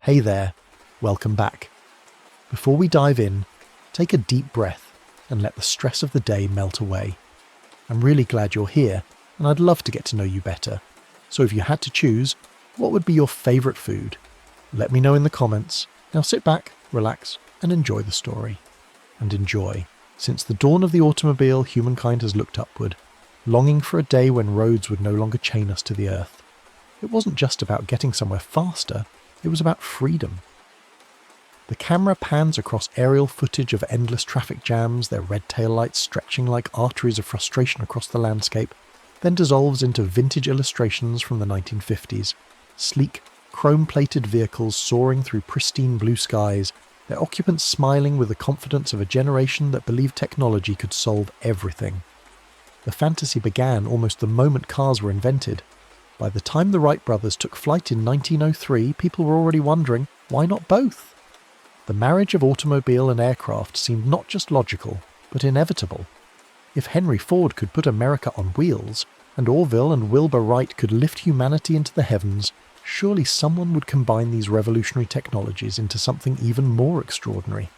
Hey there, welcome back. Before we dive in, take a deep breath and let the stress of the day melt away. I'm really glad you're here, and I'd love to get to know you better. So if you had to choose, what would be your favourite food? Let me know in the comments. Now sit back, relax, and enjoy the story. And enjoy. Since the dawn of the automobile, humankind has looked upward, longing for a day when roads would no longer chain us to the earth. It wasn't just about getting somewhere faster, it was about freedom. The camera pans across aerial footage of endless traffic jams, their red taillights stretching like arteries of frustration across the landscape, then dissolves into vintage illustrations from the 1950s. Sleek, chrome-plated vehicles soaring through pristine blue skies, their occupants smiling with the confidence of a generation that believed technology could solve everything. The fantasy began almost the moment cars were invented. By the time the Wright brothers took flight in 1903, people were already wondering, why not both? The marriage of automobile and aircraft seemed not just logical, but inevitable. If Henry Ford could put America on wheels, and Orville and Wilbur Wright could lift humanity into the heavens, surely someone would combine these revolutionary technologies into something even more extraordinary.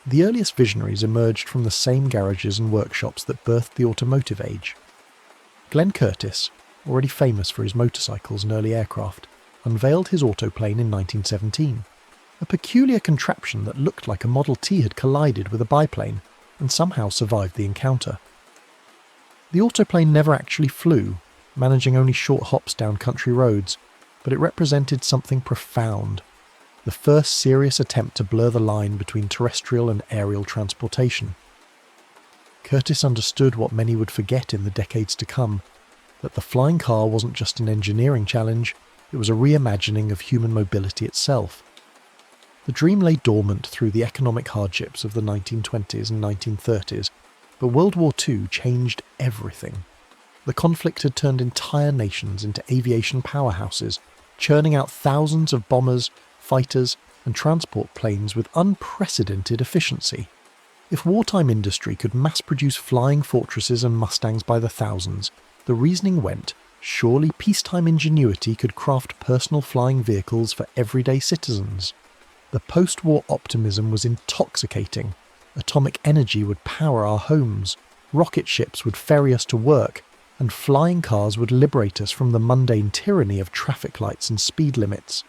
The earliest visionaries emerged from the same garages and workshops that birthed the automotive age. Glenn Curtiss, already famous for his motorcycles and early aircraft, unveiled his autoplane in 1917, a peculiar contraption that looked like a Model T had collided with a biplane and somehow survived the encounter. The autoplane never actually flew, managing only short hops down country roads, but it represented something profound, the first serious attempt to blur the line between terrestrial and aerial transportation. Curtiss understood what many would forget in the decades to come, that the flying car wasn't just an engineering challenge, it was a reimagining of human mobility itself. The dream lay dormant through the economic hardships of the 1920s and 1930s, but World War II changed everything. The conflict had turned entire nations into aviation powerhouses, churning out thousands of bombers, fighters, and transport planes with unprecedented efficiency. If wartime industry could mass-produce flying fortresses and Mustangs by the thousands, the reasoning went, surely peacetime ingenuity could craft personal flying vehicles for everyday citizens. The post-war optimism was intoxicating. Atomic energy would power our homes, rocket ships would ferry us to work, and flying cars would liberate us from the mundane tyranny of traffic lights and speed limits.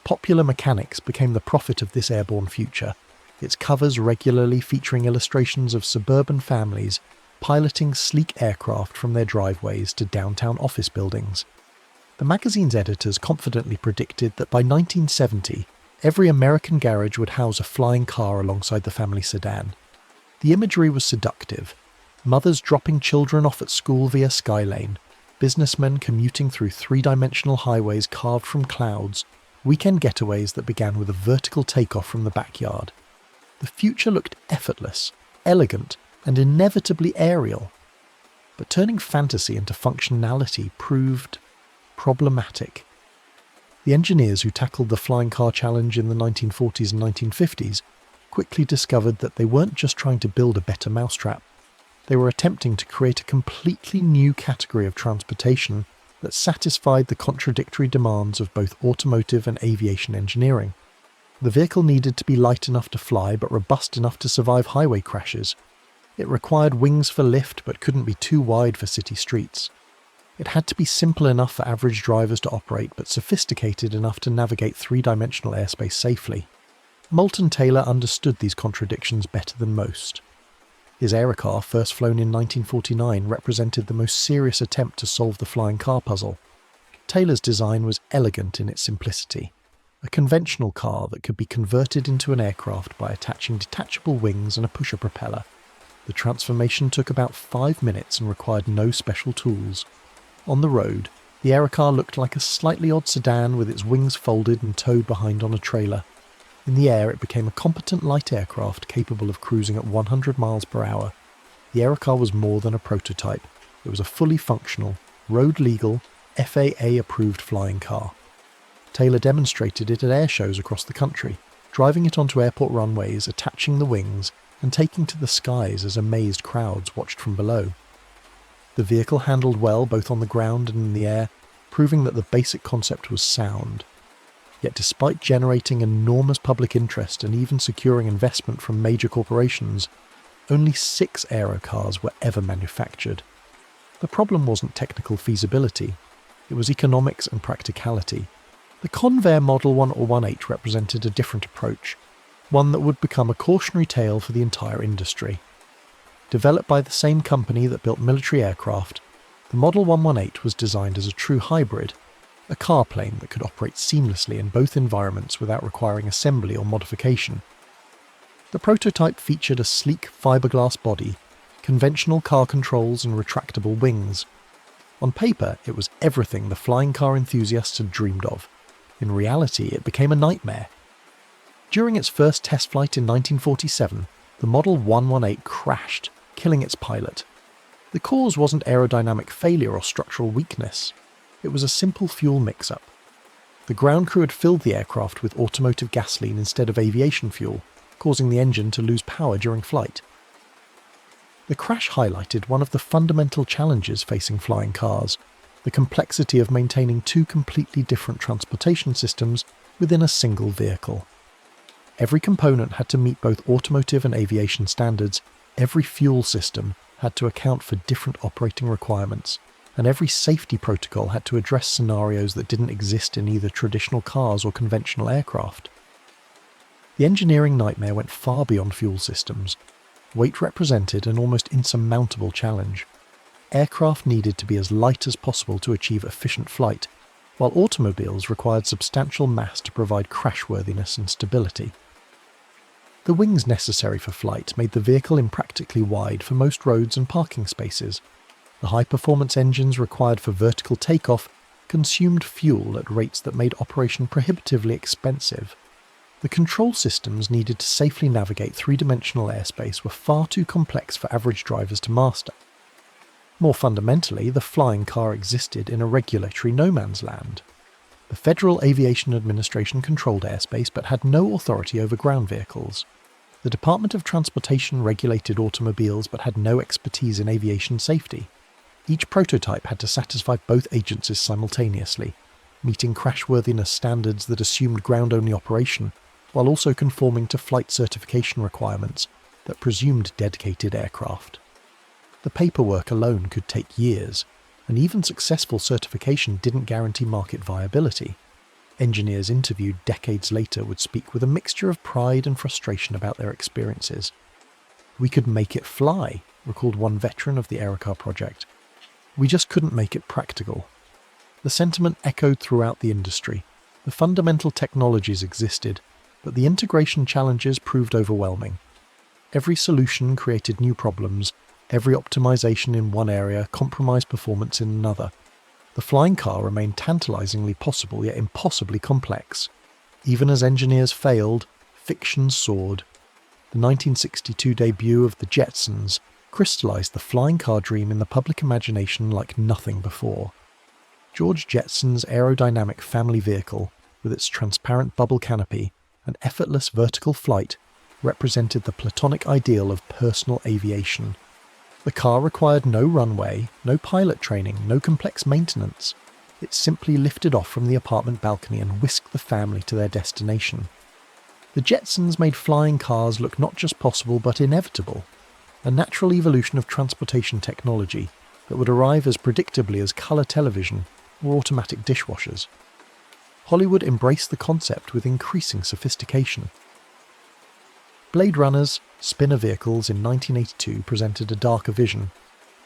Popular Mechanics became the prophet of this airborne future, its covers regularly featuring illustrations of suburban families piloting sleek aircraft from their driveways to downtown office buildings. The magazine's editors confidently predicted that by 1970, every American garage would house a flying car alongside the family sedan. The imagery was seductive. Mothers dropping children off at school via Skylane, businessmen commuting through three-dimensional highways carved from clouds, weekend getaways that began with a vertical takeoff from the backyard. The future looked effortless, elegant, and inevitably aerial. But turning fantasy into functionality proved problematic. The engineers who tackled the flying car challenge in the 1940s and 1950s quickly discovered that they weren't just trying to build a better mousetrap. They were attempting to create a completely new category of transportation that satisfied the contradictory demands of both automotive and aviation engineering. The vehicle needed to be light enough to fly but robust enough to survive highway crashes. It required wings for lift but couldn't be too wide for city streets. It had to be simple enough for average drivers to operate but sophisticated enough to navigate three-dimensional airspace safely. Moulton Taylor understood these contradictions better than most. His Aerocar, first flown in 1949, represented the most serious attempt to solve the flying car puzzle. Taylor's design was elegant in its simplicity, a conventional car that could be converted into an aircraft by attaching detachable wings and a pusher propeller. The transformation took about 5 minutes and required no special tools. On the road, the Aerocar looked like a slightly odd sedan with its wings folded and towed behind on a trailer. In the air, it became a competent light aircraft capable of cruising at 100 miles per hour. The Aerocar was more than a prototype. It was a fully functional, road-legal, FAA-approved flying car. Taylor demonstrated it at air shows across the country, driving it onto airport runways, attaching the wings, and taking to the skies as amazed crowds watched from below. The vehicle handled well both on the ground and in the air, proving that the basic concept was sound. Yet despite generating enormous public interest and even securing investment from major corporations, only 6 aerocars were ever manufactured. The problem wasn't technical feasibility, it was economics and practicality. The Convair Model 118 represented a different approach, one that would become a cautionary tale for the entire industry. Developed by the same company that built military aircraft, the Model 118 was designed as a true hybrid, a car plane that could operate seamlessly in both environments without requiring assembly or modification. The prototype featured a sleek fiberglass body, conventional car controls and retractable wings. On paper, it was everything the flying car enthusiasts had dreamed of. In reality, it became a nightmare. During its first test flight in 1947, the Model 118 crashed, killing its pilot. The cause wasn't aerodynamic failure or structural weakness. It was a simple fuel mix-up. The ground crew had filled the aircraft with automotive gasoline instead of aviation fuel, causing the engine to lose power during flight. The crash highlighted one of the fundamental challenges facing flying cars, the complexity of maintaining 2 completely different transportation systems within a single vehicle. Every component had to meet both automotive and aviation standards, every fuel system had to account for different operating requirements, and every safety protocol had to address scenarios that didn't exist in either traditional cars or conventional aircraft. The engineering nightmare went far beyond fuel systems. Weight represented an almost insurmountable challenge. Aircraft needed to be as light as possible to achieve efficient flight, while automobiles required substantial mass to provide crashworthiness and stability. The wings necessary for flight made the vehicle impractically wide for most roads and parking spaces. The high-performance engines required for vertical takeoff consumed fuel at rates that made operation prohibitively expensive. The control systems needed to safely navigate 3-dimensional airspace were far too complex for average drivers to master. More fundamentally, the flying car existed in a regulatory no-man's land. The Federal Aviation Administration controlled airspace but had no authority over ground vehicles. The Department of Transportation regulated automobiles but had no expertise in aviation safety. Each prototype had to satisfy both agencies simultaneously, meeting crashworthiness standards that assumed ground-only operation, while also conforming to flight certification requirements that presumed dedicated aircraft. The paperwork alone could take years, and even successful certification didn't guarantee market viability. Engineers interviewed decades later would speak with a mixture of pride and frustration about their experiences. "We could make it fly," recalled one veteran of the Aerocar project. "We just couldn't make it practical." The sentiment echoed throughout the industry. The fundamental technologies existed, but the integration challenges proved overwhelming. Every solution created new problems, every optimization in one area compromised performance in another. The flying car remained tantalizingly possible yet impossibly complex. Even as engineers failed, fiction soared. The 1962 debut of the Jetsons crystallized the flying car dream in the public imagination like nothing before. George Jetson's aerodynamic family vehicle, with its transparent bubble canopy and effortless vertical flight, represented the platonic ideal of personal aviation. The car required no runway, no pilot training, no complex maintenance. It simply lifted off from the apartment balcony and whisked the family to their destination. The Jetsons made flying cars look not just possible but inevitable, a natural evolution of transportation technology that would arrive as predictably as colour television or automatic dishwashers. Hollywood embraced the concept with increasing sophistication. Blade Runner's spinner vehicles in 1982 presented a darker vision,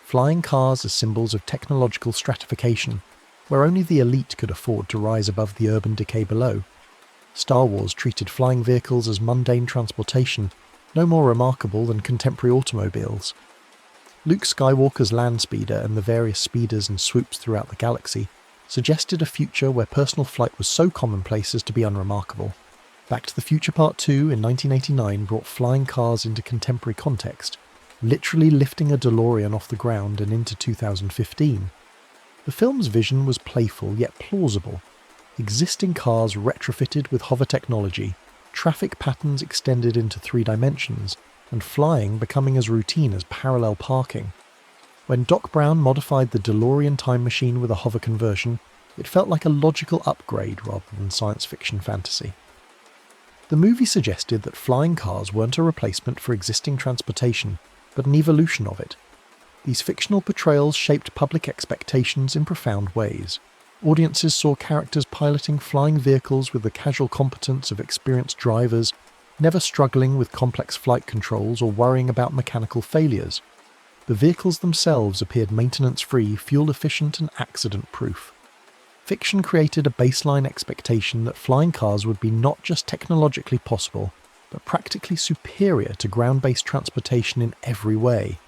flying cars as symbols of technological stratification, where only the elite could afford to rise above the urban decay below. Star Wars treated flying vehicles as mundane transportation, no more remarkable than contemporary automobiles. Luke Skywalker's land speeder and the various speeders and swoops throughout the galaxy suggested a future where personal flight was so commonplace as to be unremarkable. Back to the Future Part 2 in 1989 brought flying cars into contemporary context, literally lifting a DeLorean off the ground and into 2015. The film's vision was playful yet plausible. Existing cars retrofitted with hover technology, traffic patterns extended into 3 dimensions, and flying becoming as routine as parallel parking. When Doc Brown modified the DeLorean time machine with a hover conversion, It felt like a logical upgrade rather than science fiction fantasy. The movie suggested that flying cars weren't a replacement for existing transportation, but an evolution of it. These fictional portrayals shaped public expectations in profound ways. Audiences saw characters piloting flying vehicles with the casual competence of experienced drivers, never struggling with complex flight controls or worrying about mechanical failures. The vehicles themselves appeared maintenance-free, fuel-efficient and accident-proof. Fiction created a baseline expectation that flying cars would be not just technologically possible, but practically superior to ground-based transportation in every way.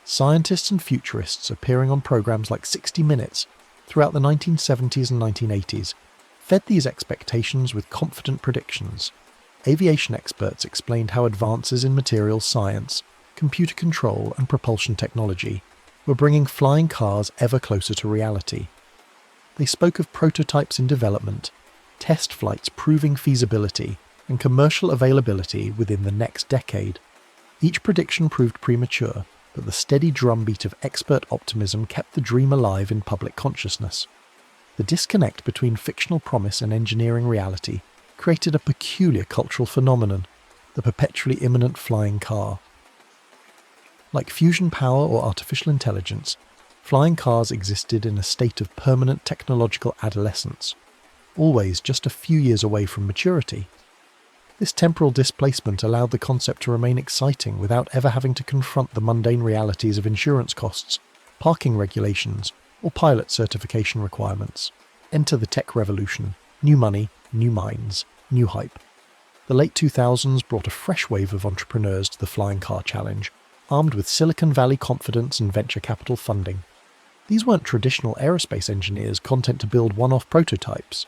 Scientists and futurists appearing on programs like 60 Minutes throughout the 1970s and 1980s fed these expectations with confident predictions. Aviation experts explained how advances in materials science, computer control and propulsion technology were bringing flying cars ever closer to reality. They spoke of prototypes in development, test flights proving feasibility, and commercial availability within the next decade. Each prediction proved premature, but the steady drumbeat of expert optimism kept the dream alive in public consciousness. The disconnect between fictional promise and engineering reality created a peculiar cultural phenomenon, the perpetually imminent flying car. Like fusion power or artificial intelligence, flying cars existed in a state of permanent technological adolescence, always just a few years away from maturity. This temporal displacement allowed the concept to remain exciting without ever having to confront the mundane realities of insurance costs, parking regulations, or pilot certification requirements. Enter the tech revolution: new money, new minds, new hype. The late 2000s brought a fresh wave of entrepreneurs to the flying car challenge, armed with Silicon Valley confidence and venture capital funding. These weren't traditional aerospace engineers content to build one-off prototypes.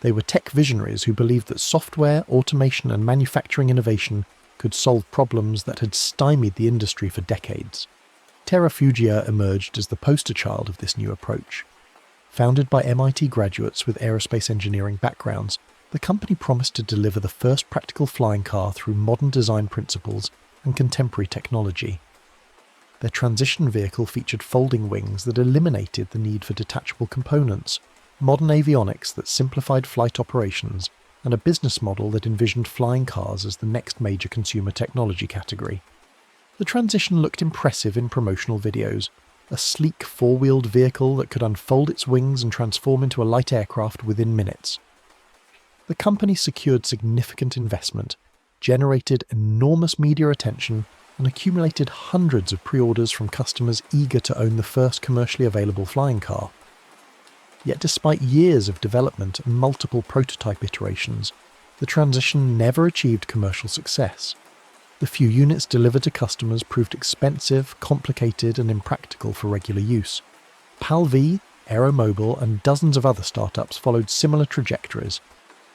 They were tech visionaries who believed that software, automation and manufacturing innovation could solve problems that had stymied the industry for decades. Terrafugia emerged as the poster child of this new approach. Founded by MIT graduates with aerospace engineering backgrounds, the company promised to deliver the first practical flying car through modern design principles and contemporary technology. Their transition vehicle featured folding wings that eliminated the need for detachable components, modern avionics that simplified flight operations, and a business model that envisioned flying cars as the next major consumer technology category. The transition looked impressive in promotional videos, a sleek four-wheeled vehicle that could unfold its wings and transform into a light aircraft within minutes. The company secured significant investment, generated enormous media attention, and accumulated hundreds of pre-orders from customers eager to own the first commercially available flying car. Yet despite years of development and multiple prototype iterations, the transition never achieved commercial success. The few units delivered to customers proved expensive, complicated, and impractical for regular use. PAL-V, Aeromobile, and dozens of other startups followed similar trajectories.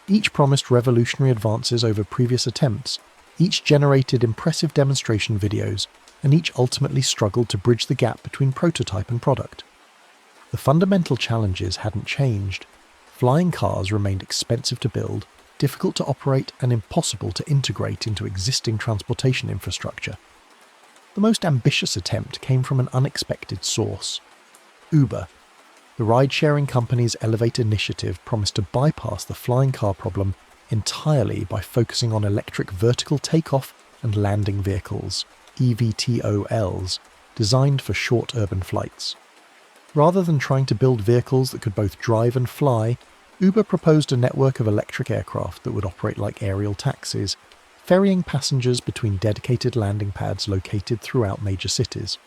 Each promised revolutionary advances over previous attempts, each generated impressive demonstration videos, and each ultimately struggled to bridge the gap between prototype and product. The fundamental challenges hadn't changed. Flying cars remained expensive to build, difficult to operate, and impossible to integrate into existing transportation infrastructure. The most ambitious attempt came from an unexpected source: Uber. The ride-sharing company's Elevate initiative promised to bypass the flying car problem entirely by focusing on electric vertical takeoff and landing vehicles, EVTOLs, designed for short urban flights. Rather than trying to build vehicles that could both drive and fly, Uber proposed a network of electric aircraft that would operate like aerial taxis, ferrying passengers between dedicated landing pads located throughout major cities.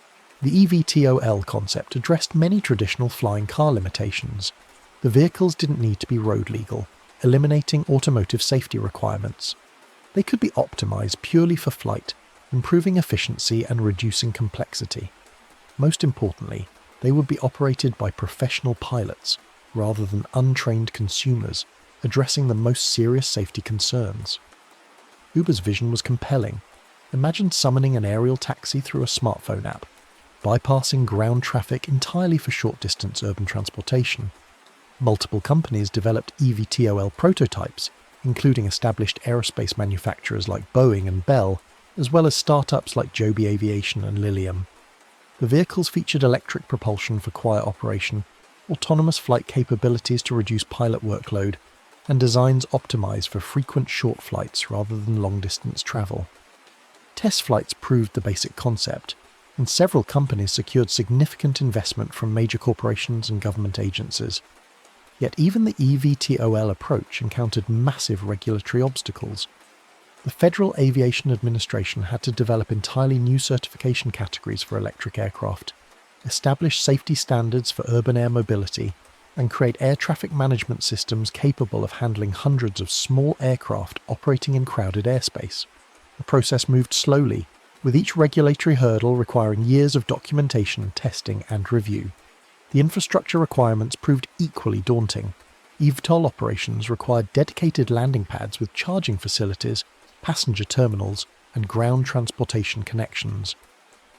The EVTOL concept addressed many traditional flying car limitations. The vehicles didn't need to be road legal, eliminating automotive safety requirements. They could be optimized purely for flight, improving efficiency and reducing complexity. Most importantly, they would be operated by professional pilots, rather than untrained consumers, addressing the most serious safety concerns. Uber's vision was compelling. Imagine summoning an aerial taxi through a smartphone app, bypassing ground traffic entirely for short-distance urban transportation. Multiple companies developed EVTOL prototypes, including established aerospace manufacturers like Boeing and Bell, as well as startups like Joby Aviation and Lilium. The vehicles featured electric propulsion for quiet operation, autonomous flight capabilities to reduce pilot workload, and designs optimised for frequent short flights rather than long-distance travel. Test flights proved the basic concept, and several companies secured significant investment from major corporations and government agencies. Yet even the eVTOL approach encountered massive regulatory obstacles. The Federal Aviation Administration had to develop entirely new certification categories for electric aircraft, establish safety standards for urban air mobility, and create air traffic management systems capable of handling hundreds of small aircraft operating in crowded airspace. The process moved slowly, with each regulatory hurdle requiring years of documentation, testing, and review. The infrastructure requirements proved equally daunting. eVTOL operations required dedicated landing pads with charging facilities, passenger terminals, and ground transportation connections.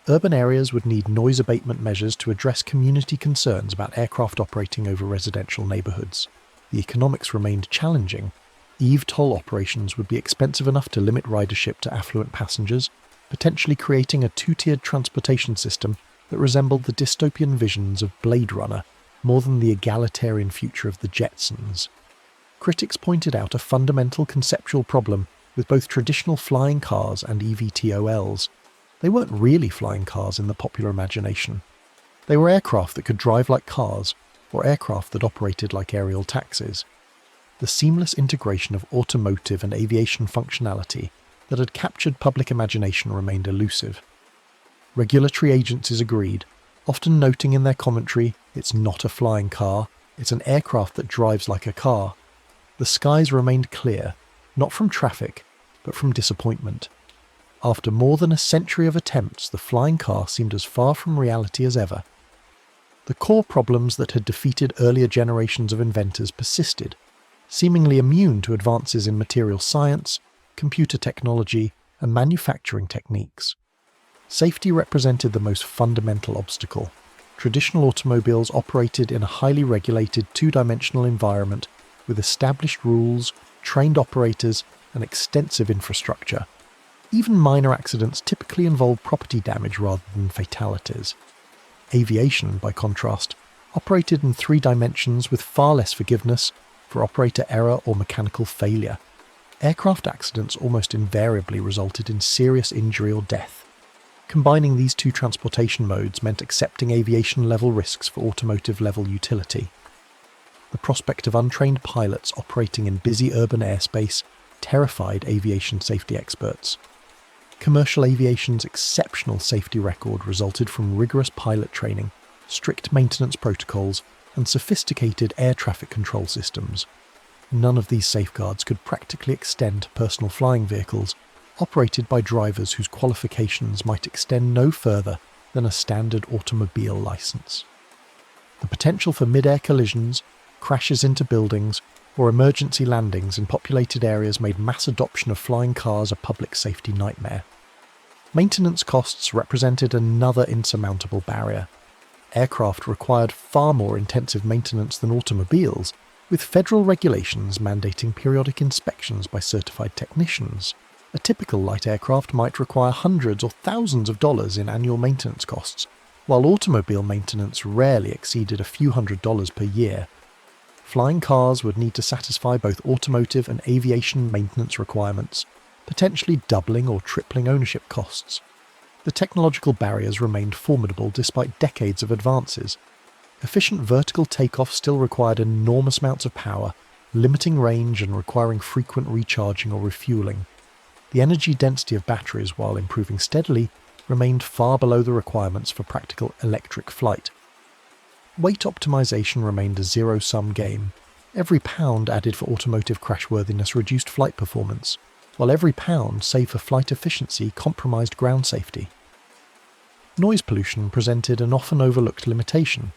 Urban areas would need noise abatement measures to address community concerns about aircraft operating over residential neighbourhoods. The economics remained challenging. eVTOL operations would be expensive enough to limit ridership to affluent passengers, potentially creating a two-tiered transportation system that resembled the dystopian visions of Blade Runner more than the egalitarian future of the Jetsons. Critics pointed out a fundamental conceptual problem with both traditional flying cars and eVTOLs. They weren't really flying cars in the popular imagination. They were aircraft that could drive like cars, or aircraft that operated like aerial taxis. The seamless integration of automotive and aviation functionality that had captured public imagination remained elusive. Regulatory agencies agreed, often noting in their commentary, "It's not a flying car, it's an aircraft that drives like a car." The skies remained clear, not from traffic, but from disappointment. After more than a century of attempts, the flying car seemed as far from reality as ever. The core problems that had defeated earlier generations of inventors persisted, seemingly immune to advances in material science, computer technology, and manufacturing techniques. Safety represented the most fundamental obstacle. Traditional automobiles operated in a highly regulated two-dimensional environment with established rules, trained operators, and extensive infrastructure. Even minor accidents typically involve property damage rather than fatalities. Aviation, by contrast, operated in three dimensions with far less forgiveness for operator error or mechanical failure. Aircraft accidents almost invariably resulted in serious injury or death. Combining these two transportation modes meant accepting aviation-level risks for automotive-level utility. The prospect of untrained pilots operating in busy urban airspace terrified aviation safety experts. Commercial aviation's exceptional safety record resulted from rigorous pilot training, strict maintenance protocols, and sophisticated air traffic control systems. None of these safeguards could practically extend to personal flying vehicles operated by drivers whose qualifications might extend no further than a standard automobile license. The potential for mid-air collisions, crashes into buildings, or emergency landings in populated areas made mass adoption of flying cars a public safety nightmare. Maintenance costs represented another insurmountable barrier. Aircraft required far more intensive maintenance than automobiles, with federal regulations mandating periodic inspections by certified technicians. A typical light aircraft might require hundreds or thousands of dollars in annual maintenance costs, while automobile maintenance rarely exceeded a few $100s per year. Flying cars would need to satisfy both automotive and aviation maintenance requirements, potentially doubling or tripling ownership costs. The technological barriers remained formidable despite decades of advances. Efficient vertical takeoff still required enormous amounts of power, limiting range and requiring frequent recharging or refueling. The energy density of batteries, while improving steadily, remained far below the requirements for practical electric flight. Weight optimization remained a zero-sum game. Every pound added for automotive crashworthiness reduced flight performance, while every pound saved for flight efficiency compromised ground safety. Noise pollution presented an often overlooked limitation.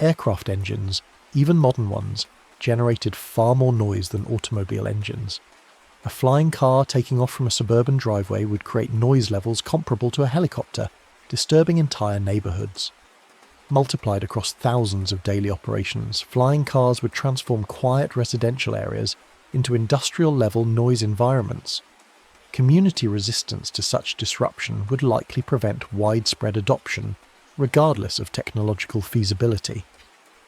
Aircraft engines, even modern ones, generated far more noise than automobile engines. A flying car taking off from a suburban driveway would create noise levels comparable to a helicopter, disturbing entire neighbourhoods. Multiplied across thousands of daily operations, flying cars would transform quiet residential areas into industrial-level noise environments. Community resistance to such disruption would likely prevent widespread adoption, regardless of technological feasibility.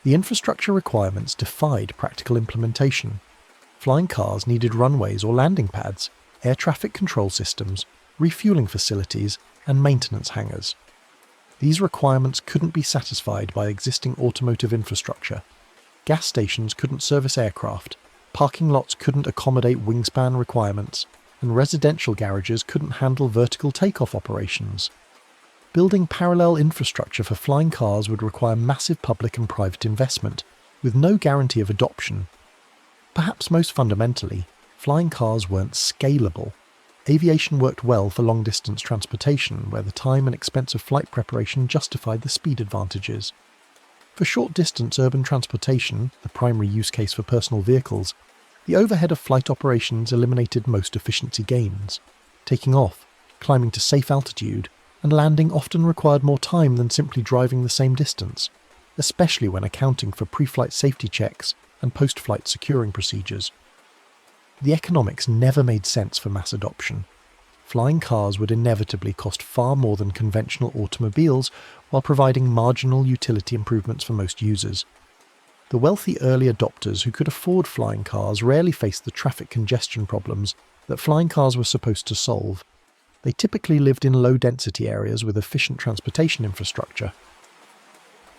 The infrastructure requirements defied practical implementation. Flying cars needed runways or landing pads, air traffic control systems, refueling facilities, and maintenance hangars. These requirements couldn't be satisfied by existing automotive infrastructure. Gas stations couldn't service aircraft, parking lots couldn't accommodate wingspan requirements, and residential garages couldn't handle vertical takeoff operations. Building parallel infrastructure for flying cars would require massive public and private investment, with no guarantee of adoption. Perhaps most fundamentally, flying cars weren't scalable. Aviation worked well for long-distance transportation, where the time and expense of flight preparation justified the speed advantages. For short-distance urban transportation, the primary use case for personal vehicles, the overhead of flight operations eliminated most efficiency gains. Taking off, climbing to safe altitude, and landing often required more time than simply driving the same distance, especially when accounting for pre-flight safety checks and post-flight securing procedures. The economics never made sense for mass adoption. Flying cars would inevitably cost far more than conventional automobiles while providing marginal utility improvements for most users. The wealthy early adopters who could afford flying cars rarely faced the traffic congestion problems that flying cars were supposed to solve. They typically lived in low-density areas with efficient transportation infrastructure.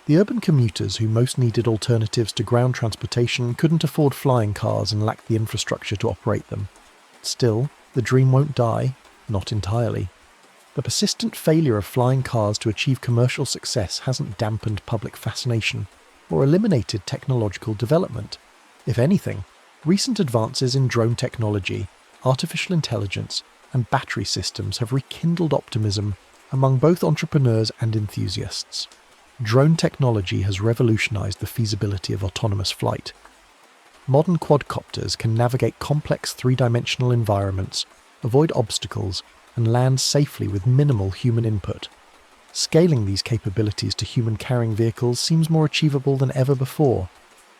The urban commuters who most needed alternatives to ground transportation couldn't afford flying cars and lacked the infrastructure to operate them. Still, the dream won't die, not entirely. The persistent failure of flying cars to achieve commercial success hasn't dampened public fascination or eliminated technological development. If anything, recent advances in drone technology, artificial intelligence, and battery systems have rekindled optimism among both entrepreneurs and enthusiasts. Drone technology has revolutionized the feasibility of autonomous flight. Modern quadcopters can navigate complex three-dimensional environments, avoid obstacles, and land safely with minimal human input. Scaling these capabilities to human-carrying vehicles seems more achievable than ever before.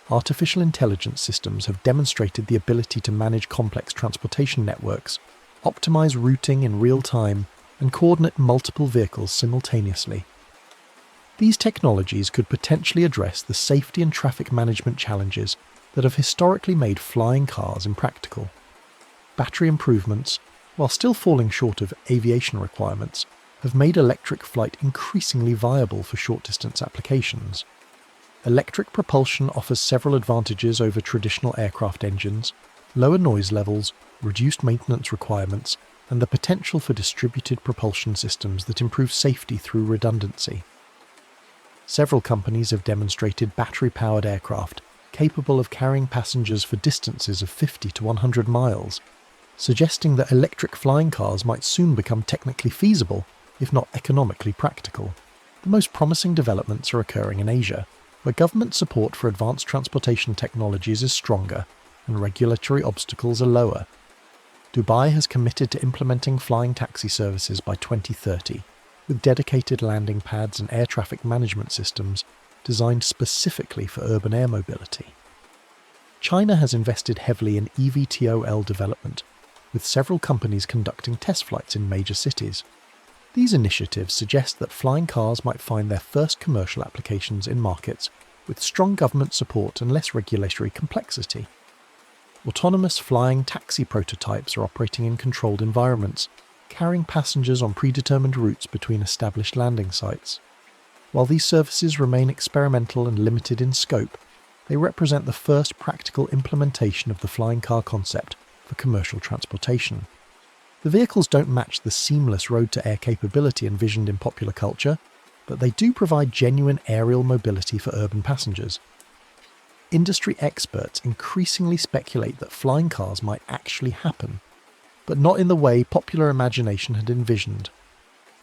Artificial intelligence systems have demonstrated the ability to manage complex transportation networks, optimize routing in real time, and coordinate multiple vehicles simultaneously. These technologies could potentially address the safety and traffic management challenges that have historically made flying cars impractical. Battery improvements, while still falling short of aviation requirements, have made electric flight increasingly viable for short-distance applications. Electric propulsion offers several advantages over traditional aircraft engines: lower noise levels, reduced maintenance requirements, and the potential for distributed propulsion systems that improve safety through redundancy. Several companies have demonstrated battery-powered aircraft capable of carrying passengers for distances of 50 to 100 miles, suggesting that electric flying cars might soon become technically feasible, if not economically practical. The most promising developments are occurring in Asia, where government support for advanced transportation technologies is stronger and regulatory obstacles are lower. Dubai has committed to implementing flying taxi services by 2030, with dedicated landing pads and air traffic management systems designed specifically for urban air mobility. China has invested heavily in eVTOL development, with several companies conducting test flights in major cities. These initiatives suggest that flying cars might find their first commercial applications in markets with strong government support and less regulatory complexity. Autonomous flying taxi prototypes are operating in controlled environments, carrying passengers on predetermined routes between established landing sites. While these services remain experimental and limited in scope, they represent the first practical implementation of the flying car concept for commercial transportation. The vehicles don't match the seamless road-to-air capability envisioned in popular culture, but they do provide genuine aerial mobility for urban passengers. Industry experts increasingly speculate that flying cars might actually happen, but not in the way popular imagination had envisioned.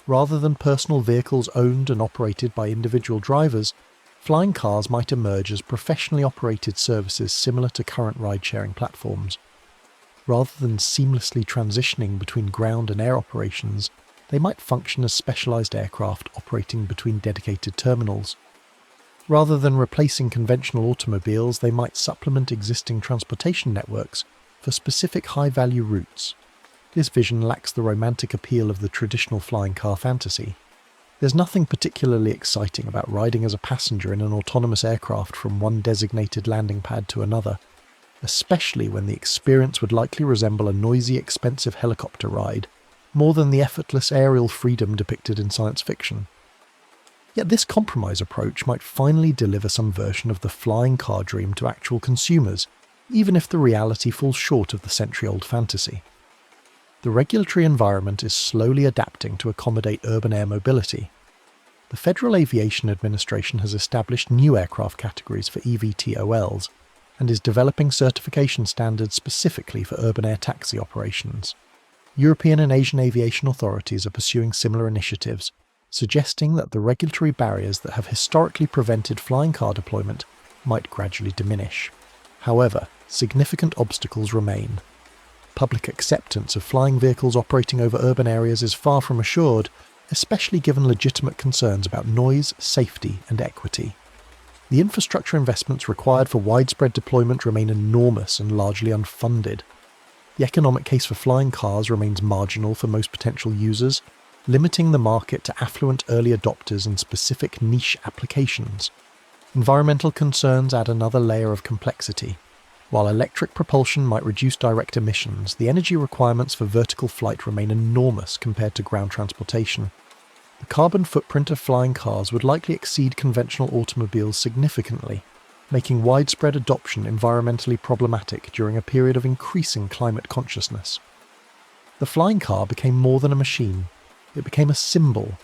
Rather than personal vehicles owned and operated by individual drivers, flying cars might emerge as professionally operated services similar to current ride-sharing platforms. Rather than seamlessly transitioning between ground and air operations, they might function as specialized aircraft operating between dedicated terminals. Rather than replacing conventional automobiles, they might supplement existing transportation networks for specific high-value routes. This vision lacks the romantic appeal of the traditional flying car fantasy. There's nothing particularly exciting about riding as a passenger in an autonomous aircraft from one designated landing pad to another, especially when the experience would likely resemble a noisy, expensive helicopter ride, more than the effortless aerial freedom depicted in science fiction. Yet this compromise approach might finally deliver some version of the flying car dream to actual consumers, even if the reality falls short of the century-old fantasy. The regulatory environment is slowly adapting to accommodate urban air mobility. The Federal Aviation Administration has established new aircraft categories for eVTOLs and is developing certification standards specifically for urban air taxi operations. European and Asian aviation authorities are pursuing similar initiatives, suggesting that the regulatory barriers that have historically prevented flying car deployment might gradually diminish. However, significant obstacles remain. Public acceptance of flying vehicles operating over urban areas is far from assured, especially given legitimate concerns about noise, safety, and equity. The infrastructure investments required for widespread deployment remain enormous and largely unfunded. The economic case for flying cars remains marginal for most potential users, limiting the market to affluent early adopters and specific niche applications. Environmental concerns add another layer of complexity. While electric propulsion might reduce direct emissions, the energy requirements for vertical flight remain enormous compared to ground transportation. The carbon footprint of flying cars would likely exceed conventional automobiles significantly, making widespread adoption environmentally problematic during a period of increasing climate consciousness. The flying car became more than a machine. It became a symbol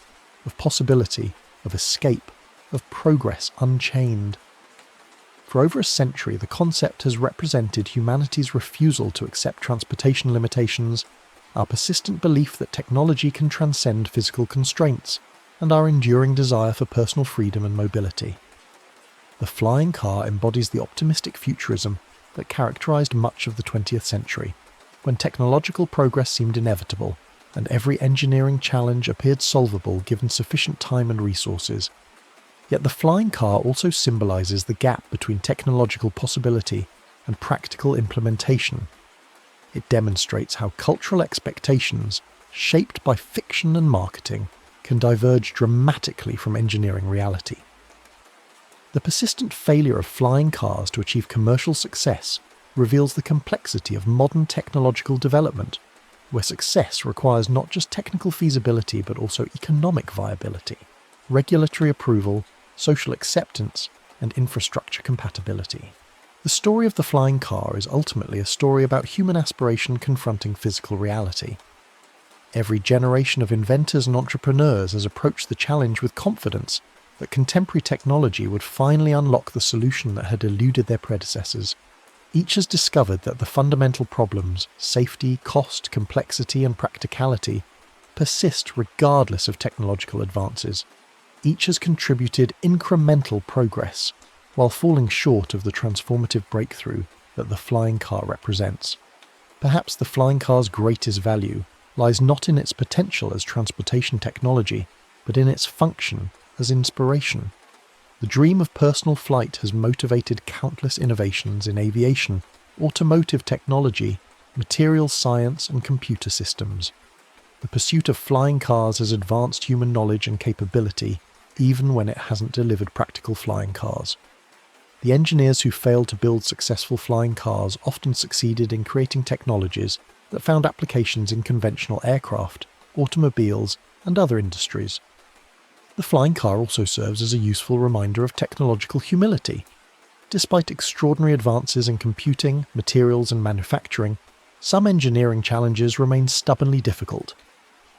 of possibility, of escape, of progress unchained. For over a century, the concept has represented humanity's refusal to accept transportation limitations, our persistent belief that technology can transcend physical constraints, and our enduring desire for personal freedom and mobility. The flying car embodies the optimistic futurism that characterized much of the 20th century, when technological progress seemed inevitable, and every engineering challenge appeared solvable given sufficient time and resources. Yet the flying car also symbolizes the gap between technological possibility and practical implementation. It demonstrates how cultural expectations, shaped by fiction and marketing, can diverge dramatically from engineering reality. The persistent failure of flying cars to achieve commercial success reveals the complexity of modern technological development, where success requires not just technical feasibility but also economic viability, regulatory approval, social acceptance, and infrastructure compatibility. The story of the flying car is ultimately a story about human aspiration confronting physical reality. Every generation of inventors and entrepreneurs has approached the challenge with confidence that contemporary technology would finally unlock the solution that had eluded their predecessors. Each has discovered that the fundamental problems, safety, cost, complexity, and practicality, persist regardless of technological advances. Each has contributed incremental progress, while falling short of the transformative breakthrough that the flying car represents. Perhaps the flying car's greatest value lies not in its potential as transportation technology, but in its function as inspiration. The dream of personal flight has motivated countless innovations in aviation, automotive technology, materials science, and computer systems. The pursuit of flying cars has advanced human knowledge and capability, even when it hasn't delivered practical flying cars. The engineers who failed to build successful flying cars often succeeded in creating technologies that found applications in conventional aircraft, automobiles, and other industries. The flying car also serves as a useful reminder of technological humility. Despite extraordinary advances in computing, materials, and manufacturing, some engineering challenges remain stubbornly difficult.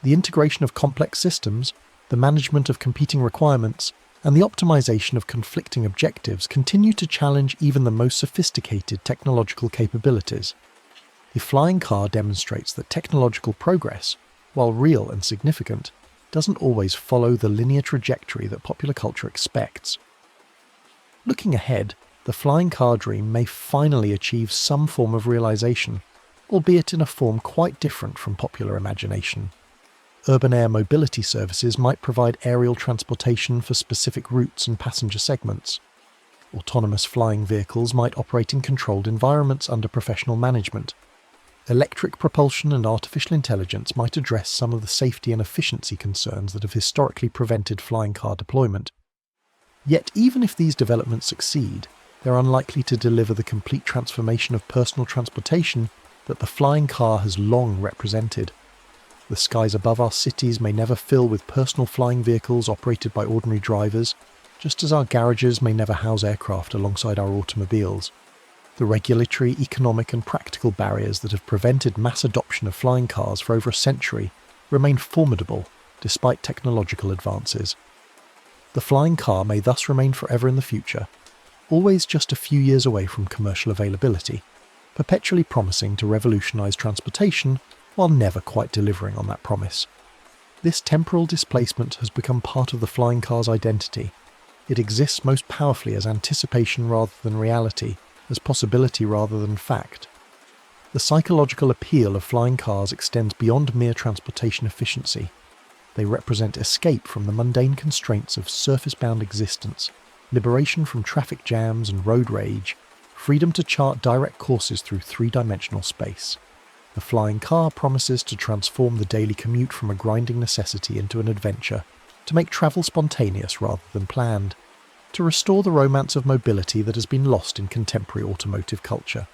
The integration of complex systems, the management of competing requirements, and the optimization of conflicting objectives continue to challenge even the most sophisticated technological capabilities. The flying car demonstrates that technological progress, while real and significant, doesn't always follow the linear trajectory that popular culture expects. Looking ahead, the flying car dream may finally achieve some form of realization, albeit in a form quite different from popular imagination. Urban air mobility services might provide aerial transportation for specific routes and passenger segments. Autonomous flying vehicles might operate in controlled environments under professional management. Electric propulsion and artificial intelligence might address some of the safety and efficiency concerns that have historically prevented flying car deployment. Yet even if these developments succeed, they're unlikely to deliver the complete transformation of personal transportation that the flying car has long represented. The skies above our cities may never fill with personal flying vehicles operated by ordinary drivers, just as our garages may never house aircraft alongside our automobiles. The regulatory, economic and practical barriers that have prevented mass adoption of flying cars for over a century remain formidable despite technological advances. The flying car may thus remain forever in the future, always just a few years away from commercial availability, perpetually promising to revolutionise transportation while never quite delivering on that promise. This temporal displacement has become part of the flying car's identity. It exists most powerfully as anticipation rather than reality, as possibility rather than fact. The psychological appeal of flying cars extends beyond mere transportation efficiency. They represent escape from the mundane constraints of surface-bound existence, liberation from traffic jams and road rage, freedom to chart direct courses through three-dimensional space. The flying car promises to transform the daily commute from a grinding necessity into an adventure, to make travel spontaneous rather than planned, to restore the romance of mobility that has been lost in contemporary automotive culture.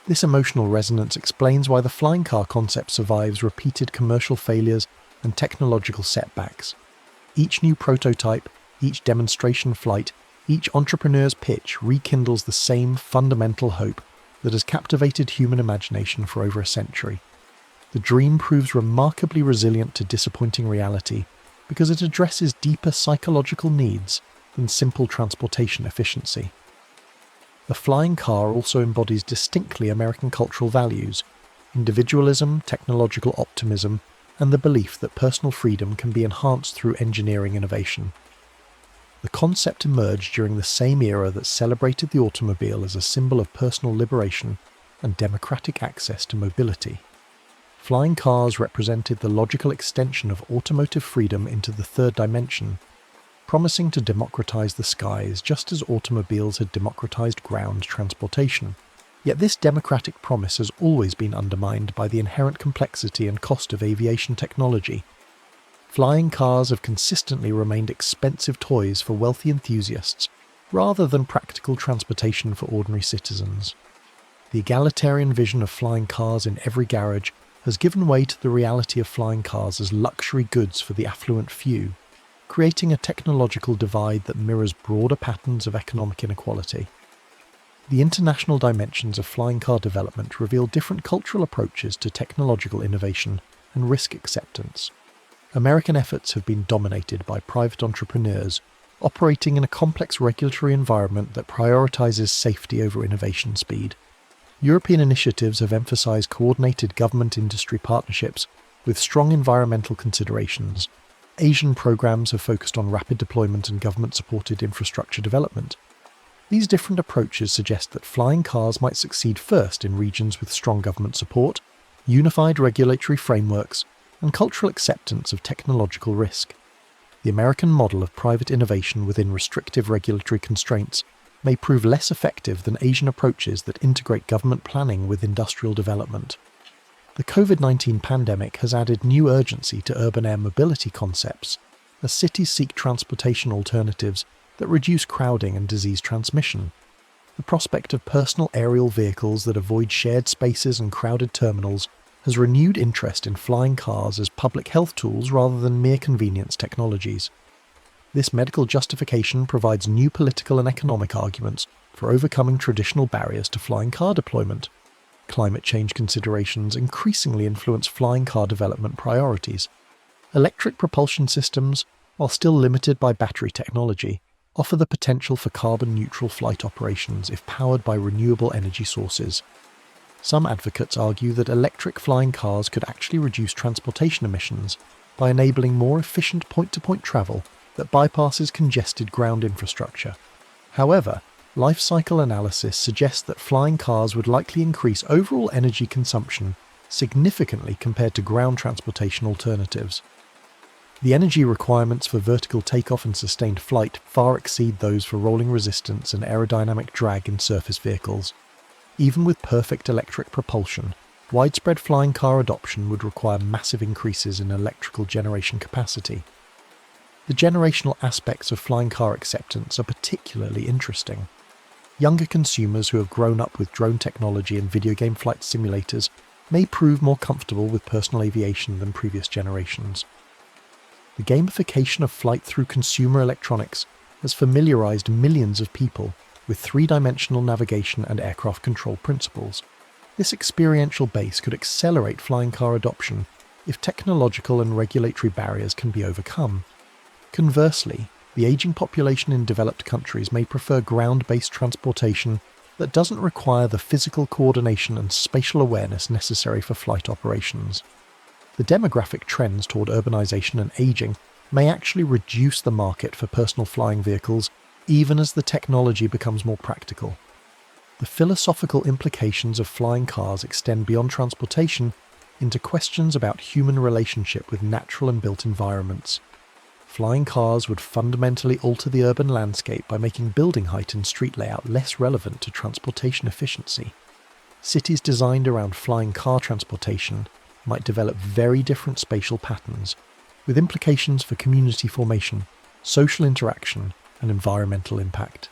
This emotional resonance explains why the flying car concept survives repeated commercial failures and technological setbacks. Each new prototype, each demonstration flight, each entrepreneur's pitch rekindles the same fundamental hope that has captivated human imagination for over a century. The dream proves remarkably resilient to disappointing reality because it addresses deeper psychological needs than simple transportation efficiency. The flying car also embodies distinctly American cultural values: individualism, technological optimism, and the belief that personal freedom can be enhanced through engineering innovation. The concept emerged during the same era that celebrated the automobile as a symbol of personal liberation and democratic access to mobility. Flying cars represented the logical extension of automotive freedom into the third dimension, promising to democratize the skies just as automobiles had democratized ground transportation. Yet this democratic promise has always been undermined by the inherent complexity and cost of aviation technology. Flying cars have consistently remained expensive toys for wealthy enthusiasts, rather than practical transportation for ordinary citizens. The egalitarian vision of flying cars in every garage has given way to the reality of flying cars as luxury goods for the affluent few, creating a technological divide that mirrors broader patterns of economic inequality. The international dimensions of flying car development reveal different cultural approaches to technological innovation and risk acceptance. American efforts have been dominated by private entrepreneurs, operating in a complex regulatory environment that prioritizes safety over innovation speed. European initiatives have emphasized coordinated government-industry partnerships with strong environmental considerations. Asian programs have focused on rapid deployment and government-supported infrastructure development. These different approaches suggest that flying cars might succeed first in regions with strong government support, unified regulatory frameworks, and cultural acceptance of technological risk. The American model of private innovation within restrictive regulatory constraints may prove less effective than Asian approaches that integrate government planning with industrial development. The COVID-19 pandemic has added new urgency to urban air mobility concepts, as cities seek transportation alternatives that reduce crowding and disease transmission. The prospect of personal aerial vehicles that avoid shared spaces and crowded terminals has renewed interest in flying cars as public health tools rather than mere convenience technologies. This medical justification provides new political and economic arguments for overcoming traditional barriers to flying car deployment. Climate change considerations increasingly influence flying car development priorities. Electric propulsion systems, while still limited by battery technology, offer the potential for carbon-neutral flight operations if powered by renewable energy sources. Some advocates argue that electric flying cars could actually reduce transportation emissions by enabling more efficient point-to-point travel that bypasses congested ground infrastructure. However, life cycle analysis suggests that flying cars would likely increase overall energy consumption significantly compared to ground transportation alternatives. The energy requirements for vertical takeoff and sustained flight far exceed those for rolling resistance and aerodynamic drag in surface vehicles. Even with perfect electric propulsion, widespread flying car adoption would require massive increases in electrical generation capacity. The generational aspects of flying car acceptance are particularly interesting. Younger consumers who have grown up with drone technology and video game flight simulators may prove more comfortable with personal aviation than previous generations. The gamification of flight through consumer electronics has familiarized millions of people with three-dimensional navigation and aircraft control principles. This experiential base could accelerate flying car adoption if technological and regulatory barriers can be overcome. Conversely, the aging population in developed countries may prefer ground-based transportation that doesn't require the physical coordination and spatial awareness necessary for flight operations. The demographic trends toward urbanization and aging may actually reduce the market for personal flying vehicles even as the technology becomes more practical. The philosophical implications of flying cars extend beyond transportation into questions about human relationship with natural and built environments. Flying cars would fundamentally alter the urban landscape by making building height and street layout less relevant to transportation efficiency. Cities designed around flying car transportation might develop very different spatial patterns, with implications for community formation, social interaction, and environmental impact.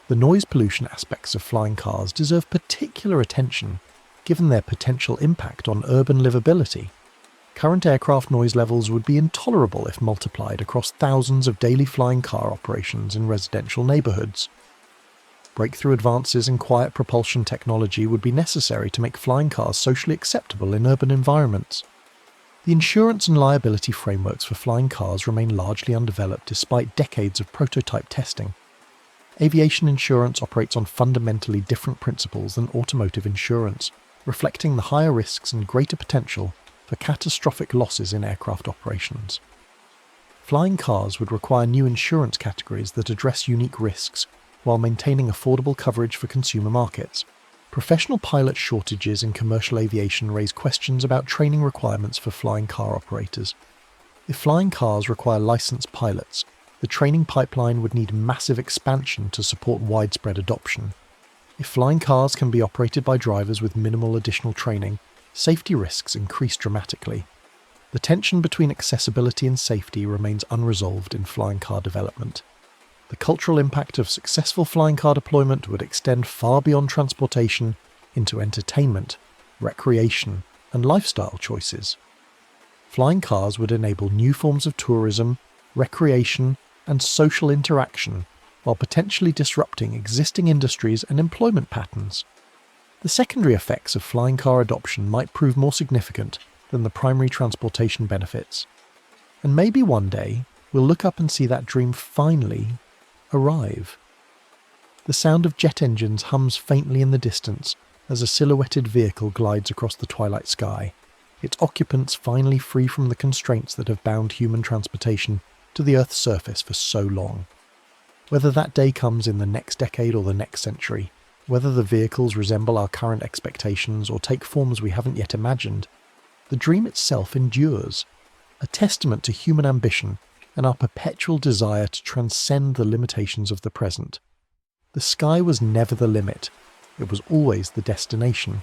The noise pollution aspects of flying cars deserve particular attention, given their potential impact on urban livability. Current aircraft noise levels would be intolerable if multiplied across thousands of daily flying car operations in residential neighbourhoods. Breakthrough advances in quiet propulsion technology would be necessary to make flying cars socially acceptable in urban environments. The insurance and liability frameworks for flying cars remain largely undeveloped despite decades of prototype testing. Aviation insurance operates on fundamentally different principles than automotive insurance, reflecting the higher risks and greater potential for catastrophic losses in aircraft operations. Flying cars would require new insurance categories that address unique risks while maintaining affordable coverage for consumer markets. Professional pilot shortages in commercial aviation raise questions about training requirements for flying car operators. If flying cars require licensed pilots, the training pipeline would need massive expansion to support widespread adoption. If flying cars can be operated by drivers with minimal additional training, safety risks increase dramatically. The tension between accessibility and safety remains unresolved in flying car development. The cultural impact of successful flying car deployment would extend far beyond transportation into entertainment, recreation, and lifestyle choices. Flying cars would enable new forms of tourism, recreation, and social interaction, while potentially disrupting existing industries and employment patterns. The secondary effects of flying car adoption might prove more significant than the primary transportation benefits. And maybe one day, we'll look up and see that dream finally arrive. The sound of jet engines hums faintly in the distance as a silhouetted vehicle glides across the twilight sky, its occupants finally free from the constraints that have bound human transportation to the Earth's surface for so long. Whether that day comes in the next decade or the next century, whether the vehicles resemble our current expectations or take forms we haven't yet imagined, the dream itself endures, a testament to human ambition and our perpetual desire to transcend the limitations of the present. The sky was never the limit, it was always the destination.